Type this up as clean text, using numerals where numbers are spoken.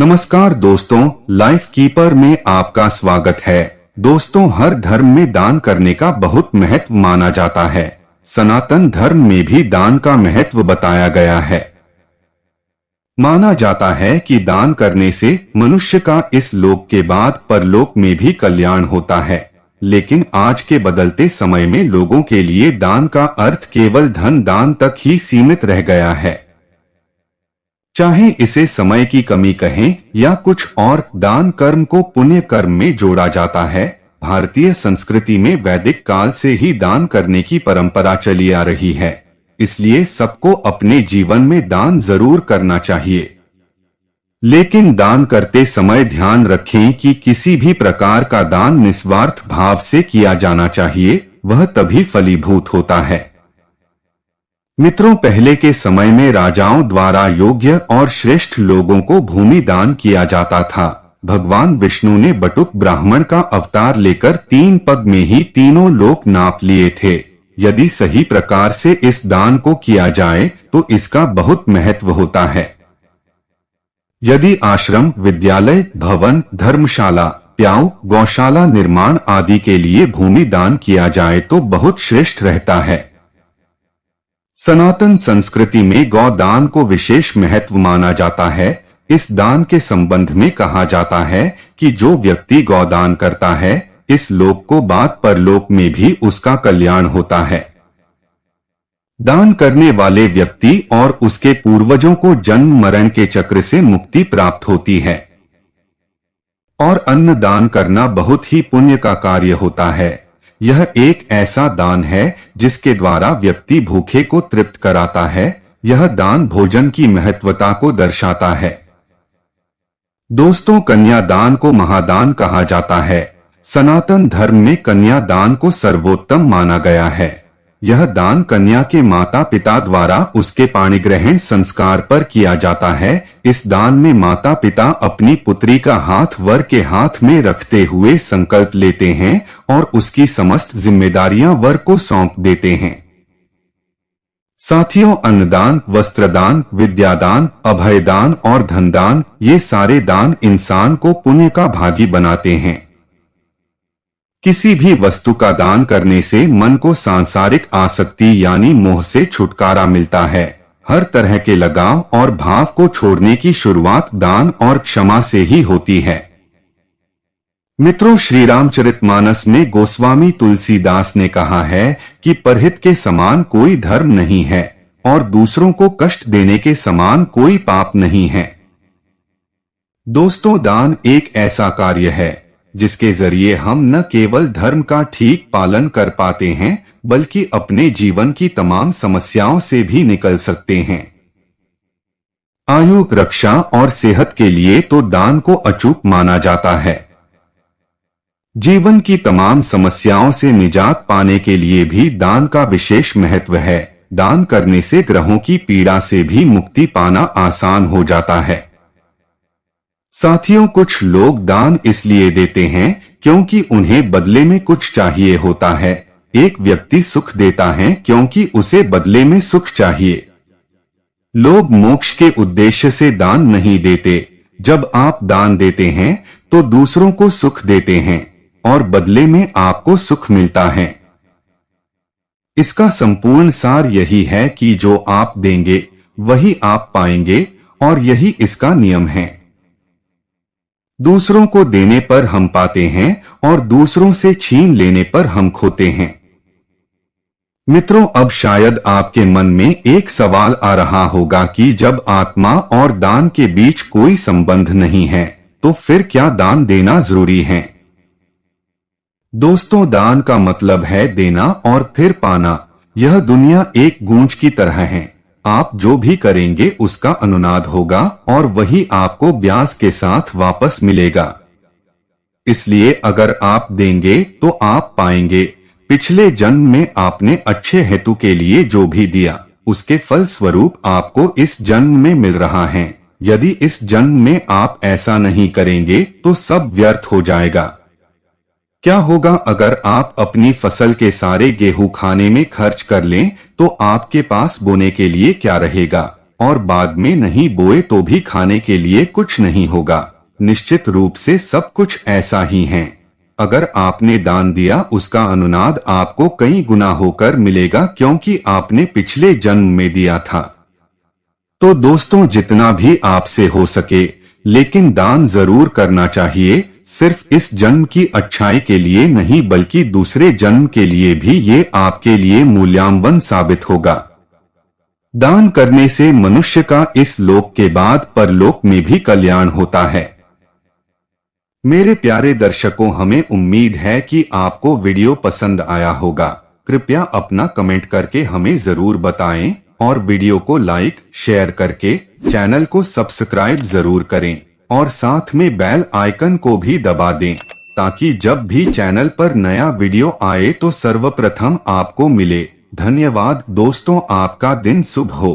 नमस्कार दोस्तों, life keeper में आपका स्वागत है। दोस्तों, हर धर्म में दान करने का बहुत महत्व माना जाता है। सनातन धर्म में भी दान का महत्व बताया गया है। माना जाता है कि दान करने से मनुष्य का इस लोक के बाद परलोक में भी कल्याण होता है। लेकिन आज के बदलते समय में लोगों के लिए दान का अर्थ केवल धन दान तक ही सीमित रह गया है। चाहे इसे समय की कमी कहें या कुछ और, दान कर्म को पुण्य कर्म में जोड़ा जाता है। भारतीय संस्कृति में वैदिक काल से ही दान करने की परंपरा चली आ रही है, इसलिए सबको अपने जीवन में दान जरूर करना चाहिए। लेकिन दान करते समय ध्यान रखें कि किसी भी प्रकार का दान निस्वार्थ भाव से किया जाना चाहिए, वह तभी फलीभूत होता है। मित्रों, पहले के समय में राजाओं द्वारा योग्य और श्रेष्ठ लोगों को भूमि दान किया जाता था। भगवान विष्णु ने बटुक ब्राह्मण का अवतार लेकर 3 पग में ही तीनों लोक नाप लिए थे। यदि सही प्रकार से इस दान को किया जाए तो इसका बहुत महत्व होता है। यदि आश्रम, विद्यालय, भवन, धर्मशाला, प्याऊ, गौशाला निर्माण आदि के लिए भूमि दान किया जाए तो बहुत श्रेष्ठ रहता है। सनातन संस्कृति में गौदान को विशेष महत्व माना जाता है। इस दान के संबंध में कहा जाता है कि जो व्यक्ति गौदान करता है, इस लोक को बाद परलोक में भी उसका कल्याण होता है। दान करने वाले व्यक्ति और उसके पूर्वजों को जन्म मरण के चक्र से मुक्ति प्राप्त होती है। और अन्न दान करना बहुत ही पुण्य का कार्य होता है। यह एक ऐसा दान है जिसके द्वारा व्यक्ति भूखे को तृप्त कराता है। यह दान भोजन की महत्वता को दर्शाता है। दोस्तों, कन्यादान को महादान कहा जाता है। सनातन धर्म में कन्यादान को सर्वोत्तम माना गया है। यह दान कन्या के माता पिता द्वारा उसके पाणिग्रहण संस्कार पर किया जाता है। इस दान में माता पिता अपनी पुत्री का हाथ वर के हाथ में रखते हुए संकल्प लेते हैं और उसकी समस्त जिम्मेदारियां वर को सौंप देते हैं। साथियों, अन्नदान, वस्त्रदान, विद्यादान, अभयदान और धनदान, ये सारे दान इंसान को पुण्य का भागी बनाते हैं। किसी भी वस्तु का दान करने से मन को सांसारिक आसक्ति यानी मोह से छुटकारा मिलता है। हर तरह के लगाव और भाव को छोड़ने की शुरुआत दान और क्षमा से ही होती है। मित्रों, श्री रामचरितमानस में गोस्वामी तुलसीदास ने कहा है कि परहित के समान कोई धर्म नहीं है और दूसरों को कष्ट देने के समान कोई पाप नहीं है। दोस्तों, दान एक ऐसा कार्य है जिसके जरिए हम न केवल धर्म का ठीक पालन कर पाते हैं, बल्कि अपने जीवन की तमाम समस्याओं से भी निकल सकते हैं। आयु, रक्षा और सेहत के लिए तो दान को अचूक माना जाता है। जीवन की तमाम समस्याओं से निजात पाने के लिए भी दान का विशेष महत्व है। दान करने से ग्रहों की पीड़ा से भी मुक्ति पाना आसान हो जाता है। साथियों, कुछ लोग दान इसलिए देते हैं क्योंकि उन्हें बदले में कुछ चाहिए होता है। एक व्यक्ति सुख देता है क्योंकि उसे बदले में सुख चाहिए। लोग मोक्ष के उद्देश्य से दान नहीं देते। जब आप दान देते हैं तो दूसरों को सुख देते हैं और बदले में आपको सुख मिलता है। इसका संपूर्ण सार यही है कि जो आप देंगे वही आप पाएंगे, और यही इसका नियम है। दूसरों को देने पर हम पाते हैं और दूसरों से छीन लेने पर हम खोते हैं। मित्रों, अब शायद आपके मन में एक सवाल आ रहा होगा कि जब आत्मा और दान के बीच कोई संबंध नहीं है तो फिर क्या दान देना जरूरी है? दोस्तों, दान का मतलब है देना और फिर पाना। यह दुनिया एक गूंज की तरह है। आप जो भी करेंगे उसका अनुनाद होगा और वही आपको ब्याज के साथ वापस मिलेगा। इसलिए अगर आप देंगे तो आप पाएंगे। पिछले जन्म में आपने अच्छे हेतु के लिए जो भी दिया, उसके फल स्वरूप आपको इस जन्म में मिल रहा है। यदि इस जन्म में आप ऐसा नहीं करेंगे तो सब व्यर्थ हो जाएगा। क्या होगा अगर आप अपनी फसल के सारे गेहूं खाने में खर्च कर लें, तो आपके पास बोने के लिए क्या रहेगा? और बाद में नहीं बोए तो भी खाने के लिए कुछ नहीं होगा। निश्चित रूप से सब कुछ ऐसा ही है। अगर आपने दान दिया उसका अनुनाद आपको कई गुना होकर मिलेगा, क्योंकि आपने पिछले जन्म में दिया था। तो दोस्तों, जितना भी आपसे हो सके लेकिन दान जरूर करना चाहिए। सिर्फ इस जन्म की अच्छाई के लिए नहीं बल्कि दूसरे जन्म के लिए भी ये आपके लिए मूल्यवान साबित होगा। दान करने से मनुष्य का इस लोक के बाद परलोक में भी कल्याण होता है। मेरे प्यारे दर्शकों, हमें उम्मीद है कि आपको वीडियो पसंद आया होगा। कृपया अपना कमेंट करके हमें जरूर बताएं और वीडियो को लाइक शेयर करके चैनल को सब्सक्राइब जरूर करें और साथ में बेल आइकन को भी दबा दें, ताकि जब भी चैनल पर नया वीडियो आए तो सर्वप्रथम आपको मिले। धन्यवाद दोस्तों, आपका दिन शुभ हो।